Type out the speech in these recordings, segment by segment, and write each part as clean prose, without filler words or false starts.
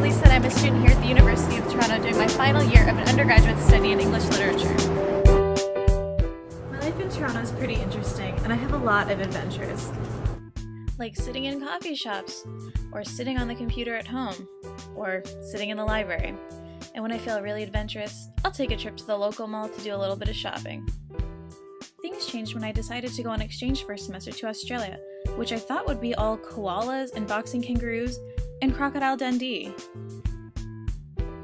Lisa and I'm a student here at the University of Toronto doing my final year of an undergraduate study in English literature. My life in Toronto is pretty interesting and I have a lot of adventures. Like sitting in coffee shops, or sitting on the computer at home, or sitting in the library. And when I feel really adventurous, I'll take a trip to the local mall to do a little bit of shopping. Things changed when I decided to go on exchange for a semester to Australia, which I thought would be all koalas and boxing kangaroos and Crocodile Dundee.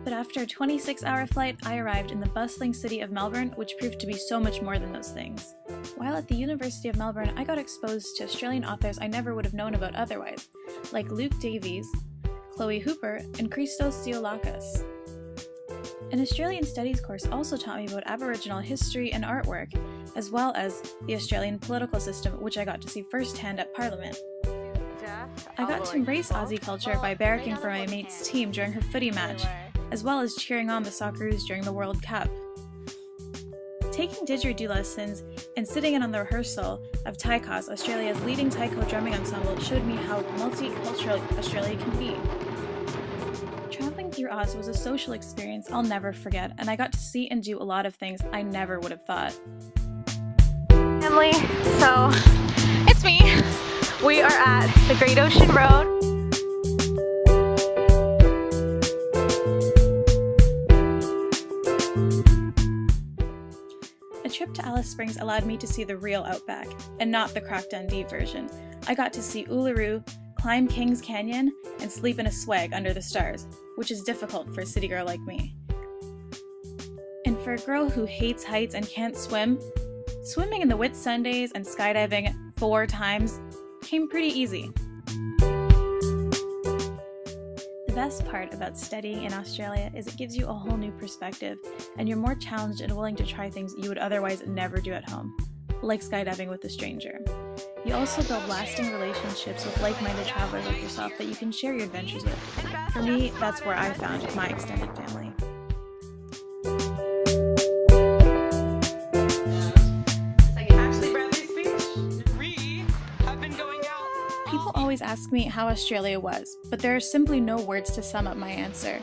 But after a 26-hour flight, I arrived in the bustling city of Melbourne, which proved to be so much more than those things. While at the University of Melbourne, I got exposed to Australian authors I never would have known about otherwise, like Luke Davies, Chloe Hooper, and Christos Tsiolakis. An Australian Studies course also taught me about Aboriginal history and artwork, as well as the Australian political system, which I got to see firsthand at Parliament. I got to embrace Aussie culture by barracking for my mate's team during her footy match, as well as cheering on the Socceroos during the World Cup. Taking didgeridoo lessons and sitting in on the rehearsal of Taikos, Australia's leading taiko drumming ensemble, showed me how multicultural Australia can be. Traveling through Oz was a social experience I'll never forget, and I got to see and do a lot of things I never would have thought. Emily, so it's me. We are at the Great Ocean Road. A trip to Alice Springs allowed me to see the real Outback, and not the Croc Dundee version. I got to see Uluru, climb Kings Canyon, and sleep in a swag under the stars, which is difficult for a city girl like me. And for a girl who hates heights and can't swim, swimming in the Whitsundays and skydiving 4 times came pretty easy. The best part about studying in Australia is it gives you a whole new perspective, and you're more challenged and willing to try things you would otherwise never do at home, like skydiving with a stranger. You also build lasting relationships with like-minded travelers like yourself that you can share your adventures with. For me, that's where I found my extended family. People always ask me how Australia was, but there are simply no words to sum up my answer,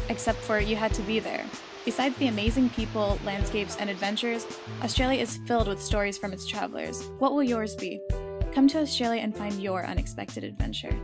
except for you had to be there. Besides the amazing people, landscapes, and adventures, Australia is filled with stories from its travelers. What will yours be? Come to Australia and find your unexpected adventure.